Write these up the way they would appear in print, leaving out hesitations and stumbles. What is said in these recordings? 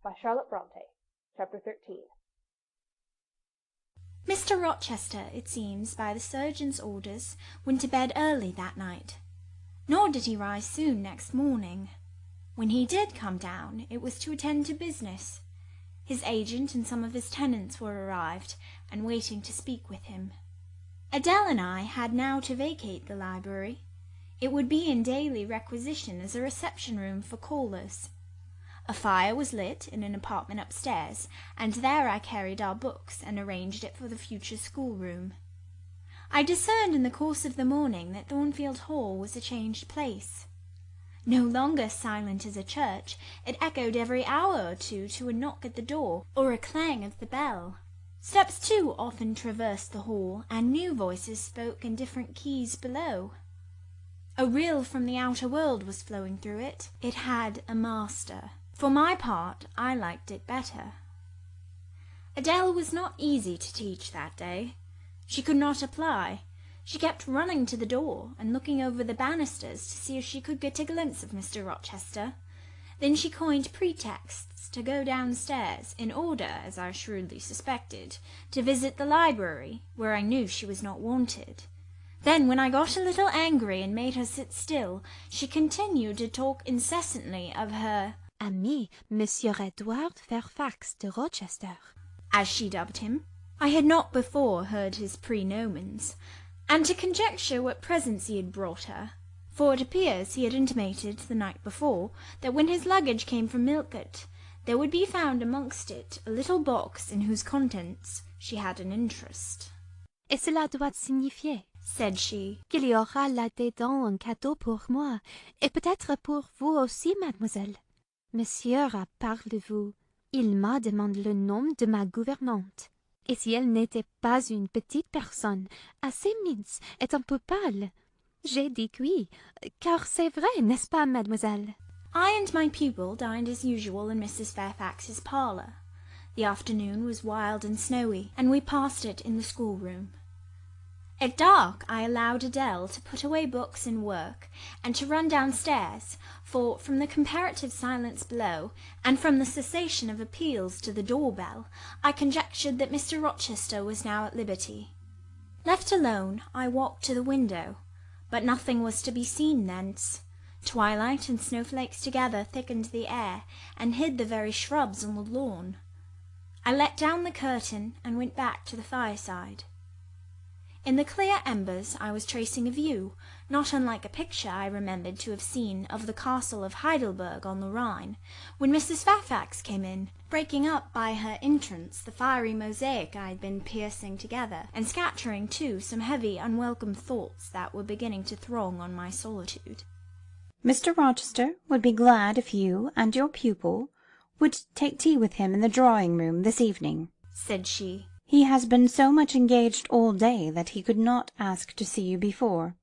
by Charlotte Brontë. Chapter 13. Mr. Rochester, it seems, by the surgeon's orders, went to bed early that night, nor did he rise soon next morning. When he did come down, it was to attend to business. His agent and some of his tenants were arrived, and waiting to speak with him. Adele and I had now to vacate the library. It would be in daily requisition as a reception-room for callers. A fire was lit in an apartment upstairs, and there I carried our books and arranged it for the future schoolroom. I discerned in the course of the morning that Thornfield Hall was a changed place. No longer silent as a church, it echoed every hour or two to a knock at the door or a clang of the bell. Steps, too, often traversed the hall, and new voices spoke in different keys below. A rill from the outer world was flowing through it. It had a master. For my part, I liked it better. Adele was not easy to teach that day. She could not apply. She kept running to the door and looking over the banisters to see if she could get a glimpse of Mr. Rochester. Then she coined pretexts to go downstairs in order, as I shrewdly suspected, to visit the library, where I knew she was not wanted. Then, when I got a little angry and made her sit still, she continued to talk incessantly of her ami, Monsieur Edward Fairfax de Rochester, as she dubbed him. I had not before heard his praenomens, and to conjecture what presents he had brought her, for it appears he had intimated the night before that when his luggage came from Millcote, there would be found amongst it a little box in whose contents she had an interest. Et cela doit signifier, said she, qu'il y aura là-dedans un cadeau pour moi, et peut-être pour vous aussi, mademoiselle. Monsieur a parlé de vous. Il m'a demandé le nom de ma gouvernante. Et si elle n'était pas une petite personne, assez mince et un peu pâle, j'ai dit oui, car c'est vrai, n'est-ce pas, mademoiselle? I and my pupil dined as usual in Mrs. Fairfax's parlour. The afternoon was wild and snowy, and we passed it in the schoolroom. At dark I allowed Adele to put away books and work, and to run downstairs, for from the comparative silence below, and from the cessation of appeals to the door-bell, I conjectured that Mr. Rochester was now at liberty. Left alone, I walked to the window, but nothing was to be seen thence. Twilight and snowflakes together thickened the air, and hid the very shrubs on the lawn. I let down the curtain, and went back to the fireside. In the clear embers I was tracing a view, not unlike a picture I remembered to have seen of the castle of Heidelberg on the Rhine, when Mrs. Fairfax came in, breaking up by her entrance the fiery mosaic I had been piecing together, and scattering, too, some heavy, unwelcome thoughts that were beginning to throng on my solitude. Mr. Rochester would be glad if you and your pupil would take tea with him in the drawing-room this evening, said she. He has been so much engaged all day that he could not ask to see you before.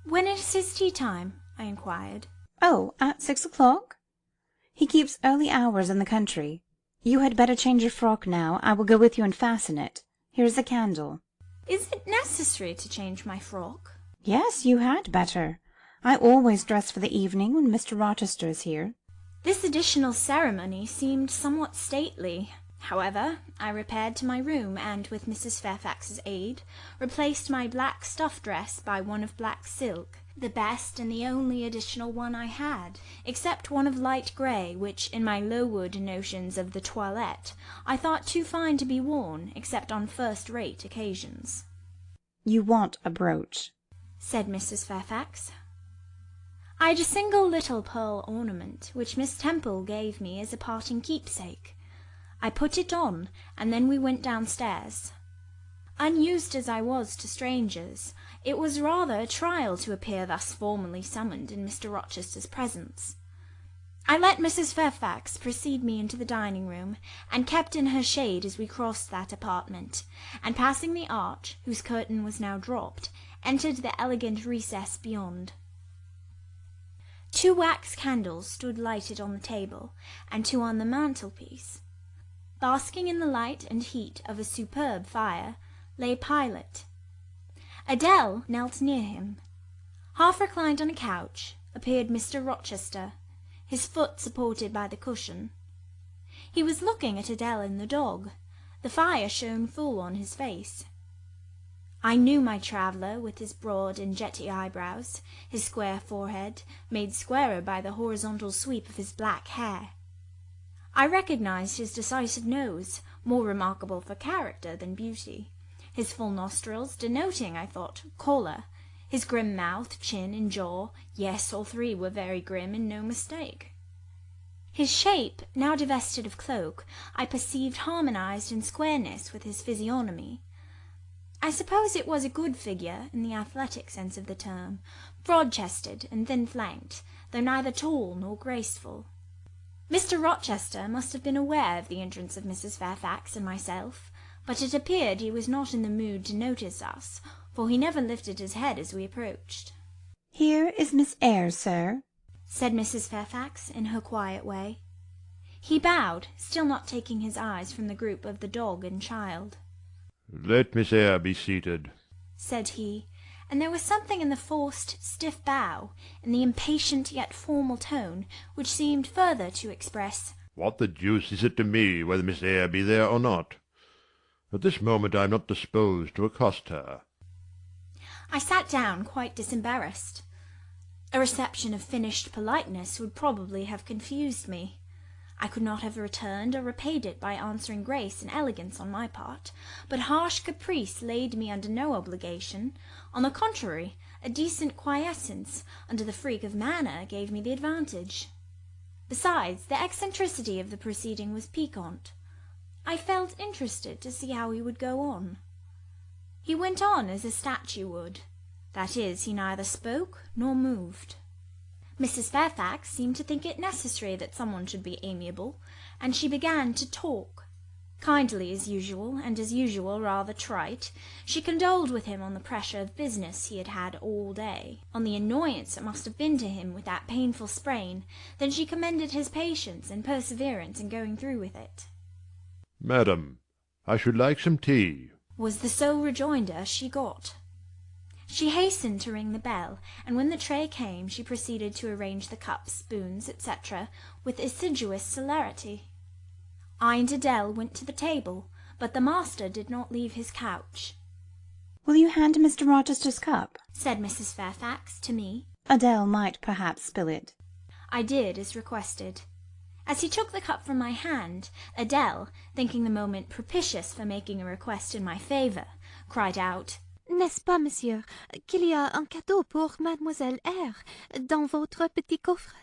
When is his tea time? I inquired. Oh, at 6 o'clock. He keeps early hours in the country. You had better change your frock now. I will go with you and fasten it. Here is a candle. Is it necessary to change my frock? Yes, you had better. I always dress for the evening when Mr. Rochester is here. This additional ceremony seemed somewhat stately. However, I repaired to my room, and, with Mrs. Fairfax's aid, replaced my black stuff dress by one of black silk, the best and the only additional one I had, except one of light grey, which, in my Lowood notions of the toilette, I thought too fine to be worn, except on first-rate occasions. You want a brooch, said Mrs. Fairfax. I had a single little pearl ornament, which Miss Temple gave me as a parting keepsake. I put it on, and then we went downstairs. Unused as I was to strangers, it was rather a trial to appear thus formally summoned in Mr. Rochester's presence. I let Mrs. Fairfax precede me into the dining-room, and kept in her shade as we crossed that apartment, and passing the arch, whose curtain was now dropped, entered the elegant recess beyond. 2 wax candles stood lighted on the table, and 2 on the mantelpiece. Basking in the light and heat of a superb fire lay Pilot. Adele knelt near him. Half reclined on a couch appeared Mr. Rochester, his foot supported by the cushion. He was looking at Adele and the dog. The fire shone full on his face. I knew my traveller, with his broad and jetty eyebrows, his square forehead, made squarer by the horizontal sweep of his black hair. I recognized his decisive nose, more remarkable for character than beauty, his full nostrils, denoting, I thought, choler, his grim mouth, chin, and jaw, yes, all three were very grim and no mistake. His shape, now divested of cloak, I perceived harmonized in squareness with his physiognomy. I suppose it was a good figure, in the athletic sense of the term, broad-chested and thin-flanked, though neither tall nor graceful. Mr. Rochester must have been aware of the entrance of Mrs. Fairfax and myself, but it appeared he was not in the mood to notice us, for he never lifted his head as we approached. "Here is Miss Eyre, sir," said Mrs. Fairfax in her quiet way. He bowed, still not taking his eyes from the group of the dog and child. "Let Miss Eyre be seated," said he, and there was something in the forced, stiff bow, in the impatient yet formal tone, which seemed further to express, "What the deuce is it to me whether Miss Eyre be there or not? At this moment I am not disposed to accost her." I sat down quite disembarrassed. A reception of finished politeness would probably have confused me. I could not have returned or repaid it by answering grace and elegance on my part, but harsh caprice laid me under no obligation. On the contrary, a decent quiescence, under the freak of manner, gave me the advantage. Besides, the eccentricity of the proceeding was piquant. I felt interested to see how he would go on. He went on as a statue would. That is, he neither spoke nor moved. Mrs. Fairfax seemed to think it necessary that someone should be amiable, and she began to talk. Kindly as usual, and as usual rather trite, she condoled with him on the pressure of business he had had all day, on the annoyance it must have been to him with that painful sprain. Then she commended his patience and perseverance in going through with it. "Madam, I should like some tea," was the sole rejoinder she got. She hastened to ring the bell, and when the tray came she proceeded to arrange the cups, spoons, etc., with assiduous celerity. I and Adele went to the table, but the master did not leave his couch. "Will you hand Mr. Rochester's cup?" said Mrs. Fairfax to me. "Adele might perhaps spill it." I did as requested. As he took the cup from my hand, Adele, thinking the moment propitious for making a request in my favour, cried out, N'est-ce pas, monsieur, qu'il y a un cadeau pour Mademoiselle Eyre dans votre petit coffre?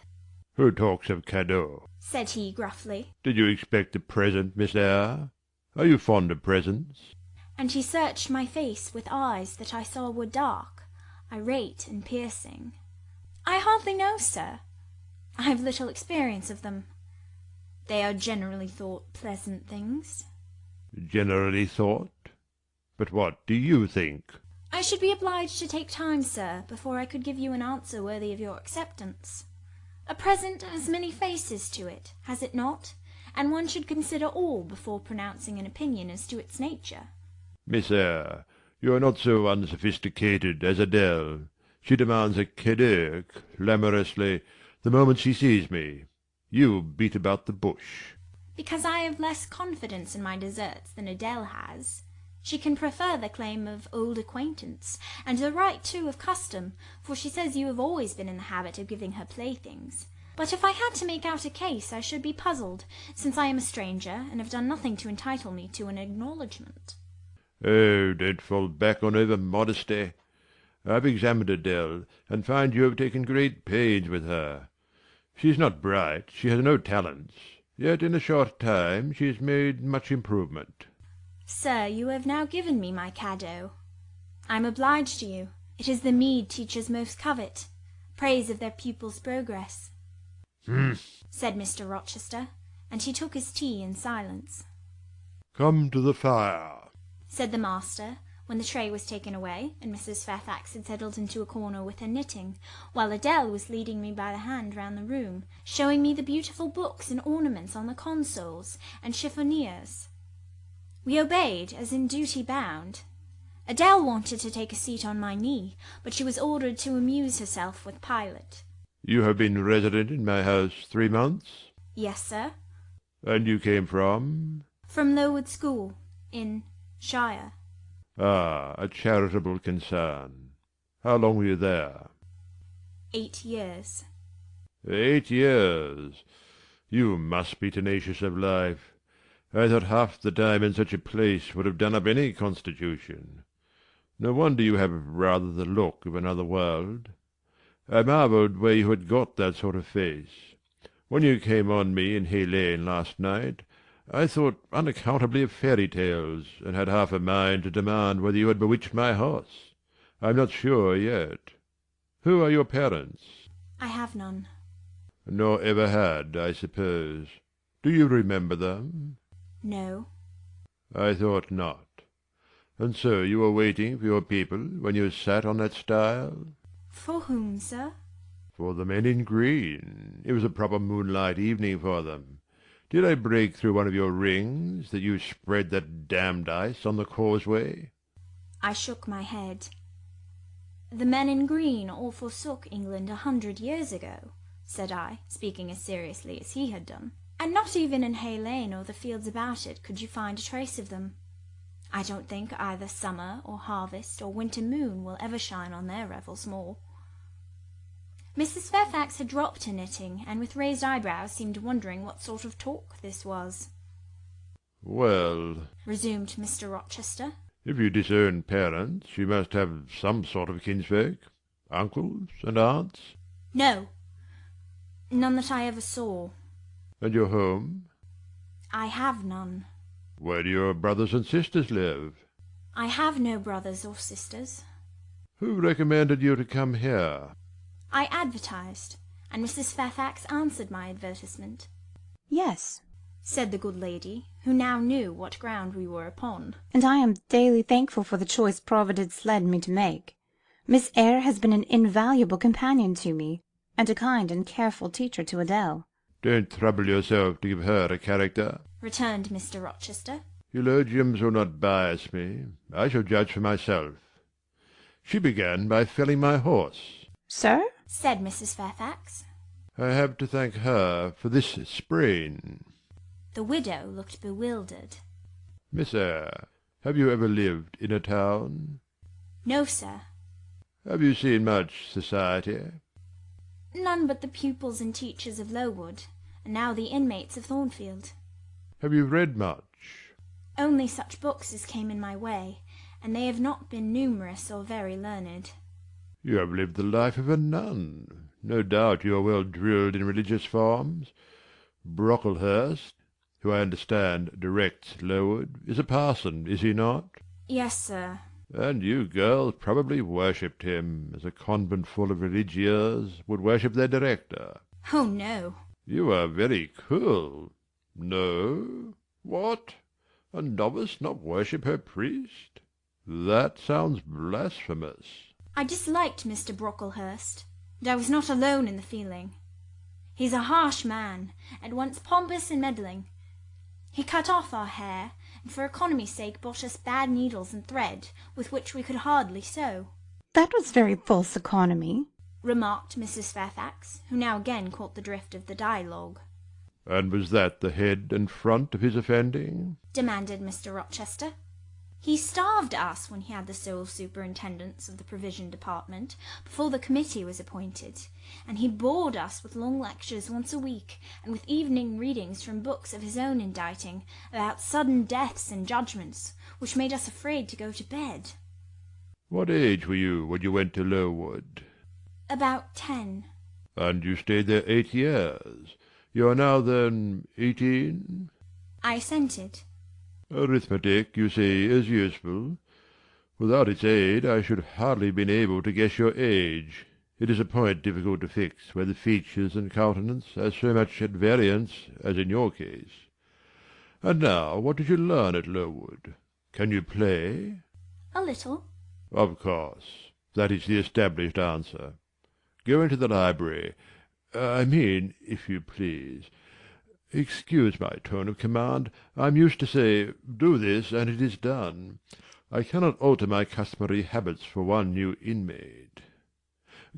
"Who talks of cadeau?" said he gruffly. "Did you expect a present, Miss Eyre? Are you fond of presents?" And he searched my face with eyes that I saw were dark, irate and piercing. "I hardly know, sir. I have little experience of them. They are generally thought pleasant things." "Generally thought? But what do you think?" "I should be obliged to take time, sir, before I could give you an answer worthy of your acceptance. A present has many faces to it, has it not? And one should consider all before pronouncing an opinion as to its nature." "Miss Eyre, you are not so unsophisticated as Adele. She demands a cadeau, clamorously, the moment she sees me. You beat about the bush." "Because I have less confidence in my deserts than Adele has. She can prefer the claim of old acquaintance, and the right, too, of custom, for she says you have always been in the habit of giving her playthings. But if I had to make out a case, I should be puzzled, since I am a stranger, and have done nothing to entitle me to an acknowledgment." "Oh, don't fall back on over-modesty. I've examined Adele, and find you have taken great pains with her. She is not bright, she has no talents, yet in a short time she has made much improvement." "Sir, you have now given me my cadeau. I am obliged to you. It is the meed teachers most covet, praise of their pupils' progress," said Mr. Rochester, and he took his tea in silence. "Come to the fire," said the master, when the tray was taken away, and Mrs. Fairfax had settled into a corner with her knitting, while Adele was leading me by the hand round the room, showing me the beautiful books and ornaments on the consoles and chiffoniers. We obeyed, as in duty bound. Adele wanted to take a seat on my knee, but she was ordered to amuse herself with Pilot. "You have been resident in my house 3 months?" "Yes, sir." And you came from? From Lowood School, in Shire. Ah, a charitable concern. How long were you there? 8 years. 8 years. You must be tenacious of life. I thought half the time in such a place would have done up any constitution. No wonder you have rather the look of another world. I marvelled where you had got that sort of face. When you came on me in Hay Lane last night, I thought unaccountably of fairy tales, and had half a mind to demand whether you had bewitched my horse. I'm not sure yet. Who are your parents? I have none. Nor ever had, I suppose. Do you remember them? No. I thought not. And so you were waiting for your people when you sat on that stile? For whom, sir? For the men in green. It was a proper moonlight evening for them. Did I break through one of your rings, that you spread that damned ice on the causeway? I shook my head. The men in green all forsook England 100 years ago, said I, speaking as seriously as he had done. And not even in Hay Lane or the fields about it could you find a trace of them. I don't think either summer or harvest or winter moon will ever shine on their revels more. Mrs. Fairfax had dropped her knitting, and with raised eyebrows seemed wondering what sort of talk this was. Well, resumed Mr. Rochester, if you disown parents, you must have some sort of kinsfolk, uncles and aunts. No, none that I ever saw. And your home? I have none. Where do your brothers and sisters live? I have no brothers or sisters. Who recommended you to come here? I advertised, and Mrs. Fairfax answered my advertisement. Yes, said the good lady, who now knew what ground we were upon. And I am daily thankful for the choice Providence led me to make. Miss Eyre has been an invaluable companion to me, and a kind and careful teacher to Adele. Don't trouble yourself to give her a character, returned Mr. Rochester. Eulogiums will not bias me. I shall judge for myself. She began by felling my horse. Sir? said Mrs. Fairfax. I have to thank her for this sprain. The widow looked bewildered. Miss Eyre, have you ever lived in a town? No, sir. Have you seen much society? None but the pupils and teachers of Lowood, and now the inmates of Thornfield. Have you read much? Only such books as came in my way, and they have not been numerous or very learned. You have lived the life of a nun. No doubt you are well drilled in religious forms. Brocklehurst, who I understand directs Lowood, is a parson, is he not? Yes, sir. And you girls probably worshipped him, as a convent full of religieuses would worship their director. Oh, no. You are very cool. No? What? A novice not worship her priest? That sounds blasphemous. I disliked Mr. Brocklehurst, and I was not alone in the feeling. He's a harsh man, at once pompous and meddling. He cut off our hair, and for economy's sake bought us bad needles and thread, with which we could hardly sew. That was very false economy, remarked Mrs. Fairfax, who now again caught the drift of the dialogue. And was that the head and front of his offending? demanded Mr. Rochester. He starved us when he had the sole superintendence of the provision department, before the committee was appointed, and he bored us with long lectures once a week, and with evening readings from books of his own inditing, about sudden deaths and judgments, which made us afraid to go to bed. What age were you when you went to Lowood? About 10. And you stayed there 8 years. You are now, then, 18? I assented. Arithmetic, you say, is useful. Without its aid I should hardly have been able to guess your age. It is a point difficult to fix where the features and countenance are so much at variance as in your case. And now, what did you learn at Lowood? Can you play? A little. Of course. That is the established answer. Go into the library. I mean, if you please. Excuse my tone of command. I am used to say, do this, and it is done. I cannot alter my customary habits for one new inmate.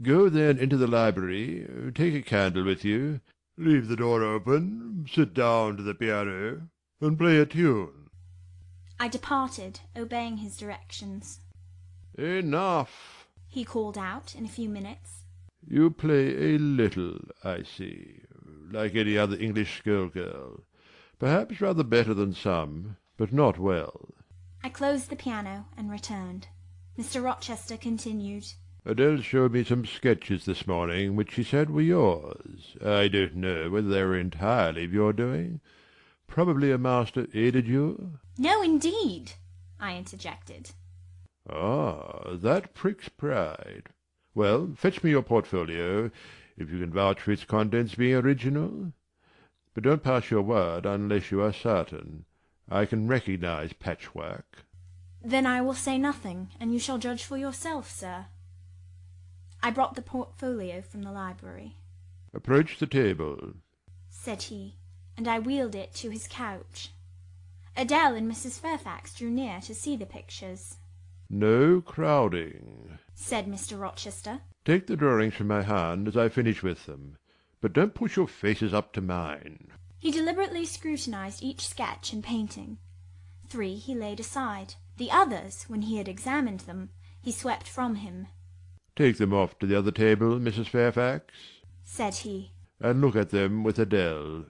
Go then into the library. Take a candle with you. Leave the door open, sit down to the piano, and play a tune." I departed, obeying his directions. "Enough!" he called out in a few minutes. "You play a little, I see, like any other English schoolgirl. Perhaps rather better than some, but not well." I closed the piano and returned. Mr. Rochester continued. "Adele showed me some sketches this morning which she said were yours. I don't know whether they were entirely of your doing. Probably a master aided you?" "No, indeed," I interjected. "Ah, that pricks pride. Well, fetch me your portfolio, if you can vouch for its contents being original. But don't pass your word unless you are certain. I can recognize patchwork." "Then I will say nothing, and you shall judge for yourself, sir." I brought the portfolio from the library. "Approach the table," said he, and I wheeled it to his couch. Adele and Mrs. Fairfax drew near to see the pictures. "No crowding," said Mr. Rochester. "Take the drawings from my hand as I finish with them. But don't push your faces up to mine." He deliberately scrutinized each sketch and painting. 3 he laid aside. The others, when he had examined them, he swept from him. "Take them off to the other table, Mrs. Fairfax," said he, "and look at them with Adele.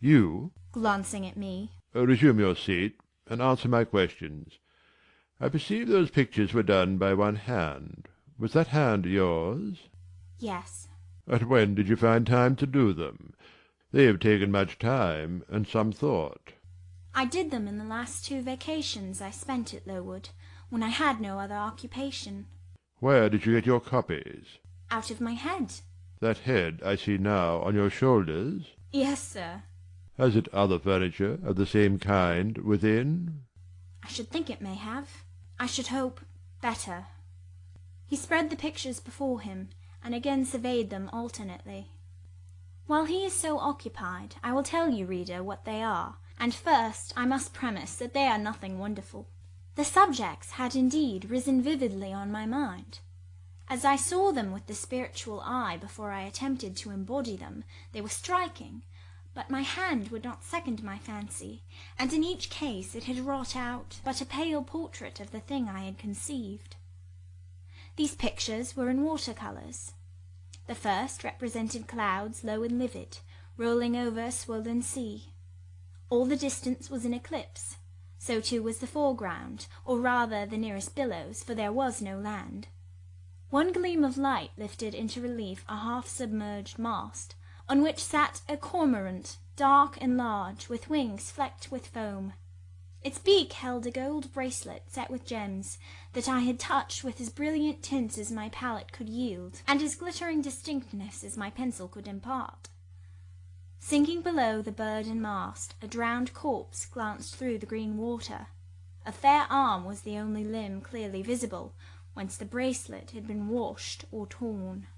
You," glancing at me, "resume your seat, and answer my questions. I perceive those pictures were done by one hand. Was that hand yours?" "Yes." "And when did you find time to do them? They have taken much time and some thought." "I did them in the last 2 vacations I spent at Lowood, when I had no other occupation." "Where did you get your copies?" "Out of my head." "That head I see now on your shoulders?" "Yes, sir." "Has it other furniture of the same kind within?" "I should think it may have. I should hope better." He spread the pictures before him, and again surveyed them alternately. While he is so occupied, I will tell you, reader, what they are, and first I must premise that they are nothing wonderful. The subjects had indeed risen vividly on my mind. As I saw them with the spiritual eye before I attempted to embody them, they were striking, but my hand would not second my fancy, and in each case it had wrought out but a pale portrait of the thing I had conceived. These pictures were in water-colours. The first represented clouds low and livid, rolling over a swollen sea. All the distance was in eclipse. So too was the foreground, or rather the nearest billows, for there was no land. One gleam of light lifted into relief a half-submerged mast, on which sat a cormorant, dark and large, with wings flecked with foam. Its beak held a gold bracelet set with gems that I had touched with as brilliant tints as my palette could yield, and as glittering distinctness as my pencil could impart. Sinking below the bird and mast, a drowned corpse glanced through the green water. A fair arm was the only limb clearly visible, whence the bracelet had been washed or torn.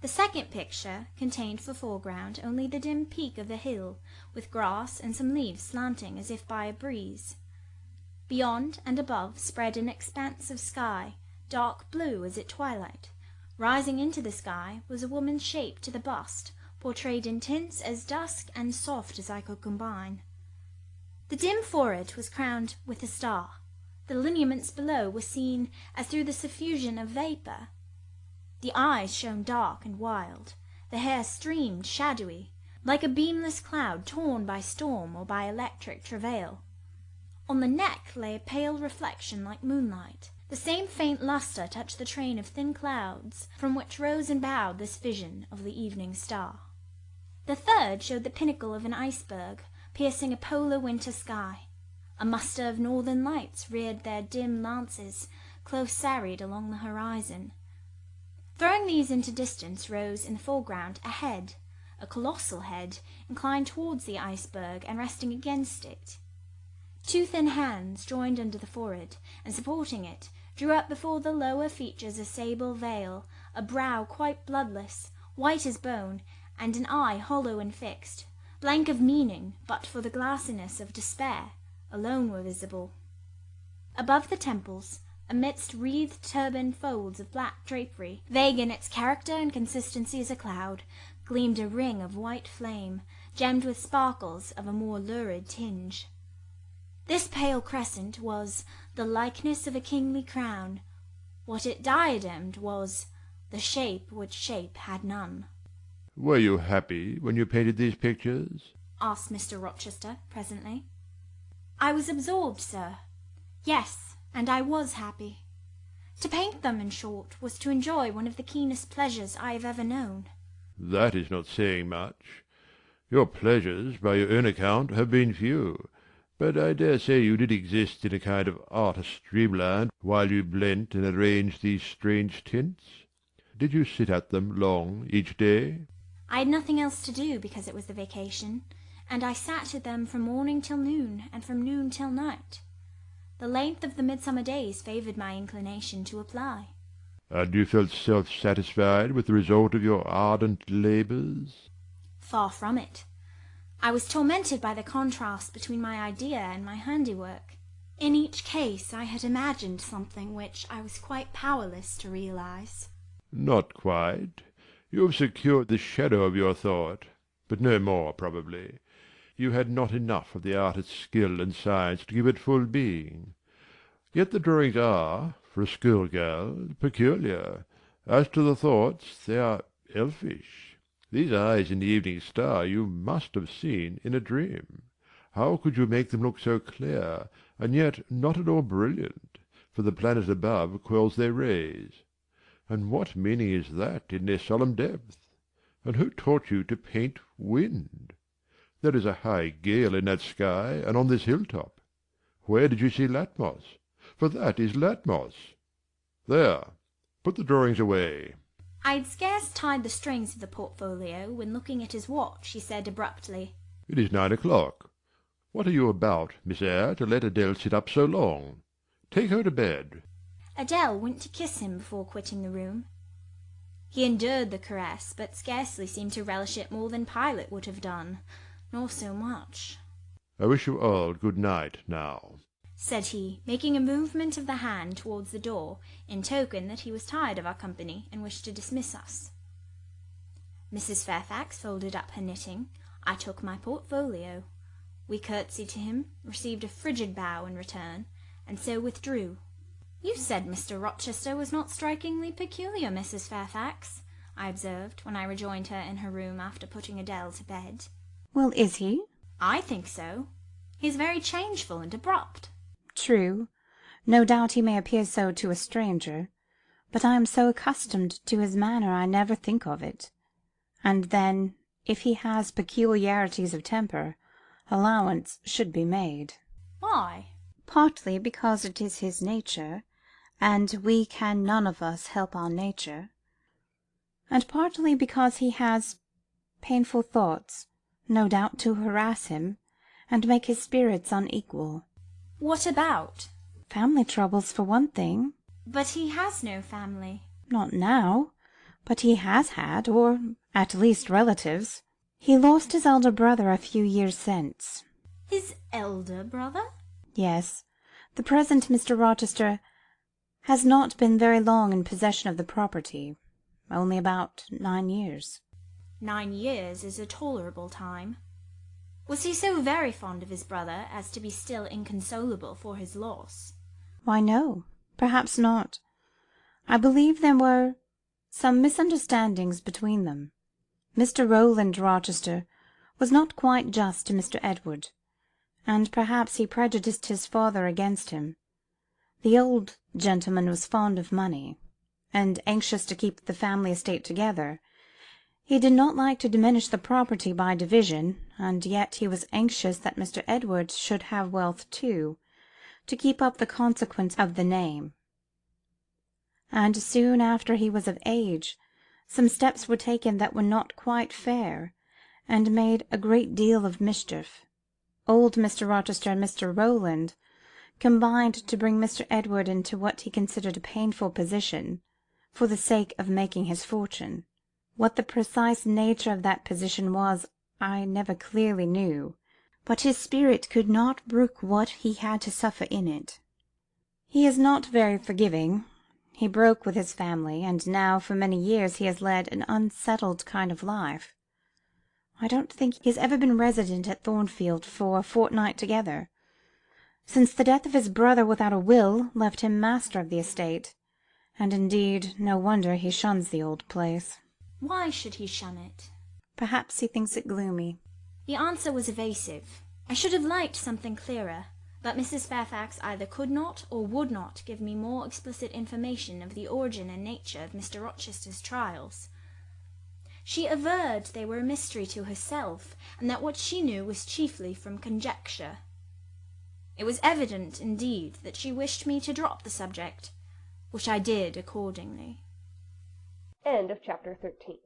The second picture contained for foreground only the dim peak of a hill, with grass and some leaves slanting as if by a breeze. Beyond and above spread an expanse of sky, dark blue as at twilight. Rising into the sky was a woman's shape to the bust, portrayed in tints as dusk and soft as I could combine. The dim forehead was crowned with a star. The lineaments below were seen as through the suffusion of vapour. The eyes shone dark and wild. The hair streamed shadowy, like a beamless cloud torn by storm or by electric travail. On the neck lay a pale reflection like moonlight. The same faint lustre touched the train of thin clouds from which rose and bowed this vision of the evening star. The third showed the pinnacle of an iceberg, piercing a polar winter sky. A muster of northern lights reared their dim lances, close serried along the horizon. Throwing these into distance rose in the foreground a head, a colossal head, inclined towards the iceberg and resting against it. 2 thin hands, joined under the forehead, and supporting it, drew up before the lower features a sable veil, a brow quite bloodless, white as bone, and an eye hollow and fixed, blank of meaning, but for the glassiness of despair, alone were visible. Above the temples, amidst wreathed turban folds of black drapery, vague in its character and consistency as a cloud, gleamed a ring of white flame, gemmed with sparkles of a more lurid tinge. This pale crescent was the likeness of a kingly crown. What it diademed was the shape which shape had none. "Were you happy when you painted these pictures?" asked Mr. Rochester presently. "I was absorbed, sir. Yes, and I was happy. To paint them, in short, was to enjoy one of the keenest pleasures I have ever known." "That is not saying much. Your pleasures, by your own account, have been few. But I dare say you did exist in a kind of artist's dreamland while you blent and arranged these strange tints. Did you sit at them long each day?" I had nothing else to do because it was the vacation, and I sat at them from morning till noon, and from noon till night. The length of the midsummer days favoured my inclination to apply. "And you felt self-satisfied with the result of your ardent labours?" Far from it. I was tormented by the contrast between my idea and my handiwork. In each case I had imagined something which I was quite powerless to realise. "Not quite. You have secured the shadow of your thought, but no more, probably. You had not enough of the artist's skill and science to give it full being. Yet the drawings are, for a schoolgirl, peculiar. As to the thoughts, they are elfish. These eyes in the evening star you must have seen in a dream. How could you make them look so clear, and yet not at all brilliant, for the planet above quells their rays? And what meaning is that in their solemn depth? And who taught you to paint wind? There is a high gale in that sky and on this hill-top. Where did you see Latmos? For that is Latmos. There, put the drawings away." I had scarce tied the strings of the portfolio when, looking at his watch, he said abruptly, "It is 9 o'clock. What are you about, Miss Eyre, to let Adele sit up so long? Take her to bed." Adele went to kiss him before quitting the room. He endured the caress, but scarcely seemed to relish it more than Pilate would have done, nor so much. "I wish you all good night now," said he, making a movement of the hand towards the door, in token that he was tired of our company and wished to dismiss us. Mrs. Fairfax folded up her knitting. I took my portfolio. We curtsied to him, received a frigid bow in return, and so withdrew. "You said Mr. Rochester was not strikingly peculiar, Mrs. Fairfax," I observed, when I rejoined her in her room after putting Adele to bed. "Well, is he?" "I think so. He is very changeful and abrupt." "True. No doubt he may appear so to a stranger, but I am so accustomed to his manner I never think of it. And then, if he has peculiarities of temper, allowance should be made." "Why?" "Partly because it is his nature, and we can none of us help our nature, and partly because he has painful thoughts, no doubt to harass him, and make his spirits unequal." "What about?" "Family troubles, for one thing." "But he has no family." "Not now, but he has had, or at least relatives. He lost his elder brother a few years since." "His elder brother?" "Yes. The present Mr. Rochester has not been very long in possession of the property, only about 9 years." 9 years is a tolerable time. Was he so very fond of his brother as to be still inconsolable for his loss?" "Why, no, perhaps not. I believe there were some misunderstandings between them. Mr. Rowland Rochester was not quite just to Mr. Edward, and perhaps he prejudiced his father against him. The old gentleman was fond of money, and anxious to keep the family estate together. He did not like to diminish the property by division, and yet he was anxious that Mr. Edward should have wealth too, to keep up the consequence of the name. And soon after he was of age, some steps were taken that were not quite fair, and made a great deal of mischief. Old Mr. Rochester and Mr. Rowland combined to bring Mr. Edward into what he considered a painful position, for the sake of making his fortune. What the precise nature of that position was, I never clearly knew, but his spirit could not brook what he had to suffer in it. He is not very forgiving. He broke with his family, and now for many years he has led an unsettled kind of life. I don't think he has ever been resident at Thornfield for a fortnight together, since the death of his brother without a will left him master of the estate, and indeed no wonder he shuns the old place. Why should he shun it? Perhaps he thinks it gloomy. The answer was evasive. I should have liked something clearer, but Mrs. Fairfax either could not or would not give me more explicit information of the origin and nature of Mr. Rochester's trials. She averred they were a mystery to herself, and that what she knew was chiefly from conjecture. It was evident, indeed, that she wished me to drop the subject, which I did accordingly. End of Chapter 13.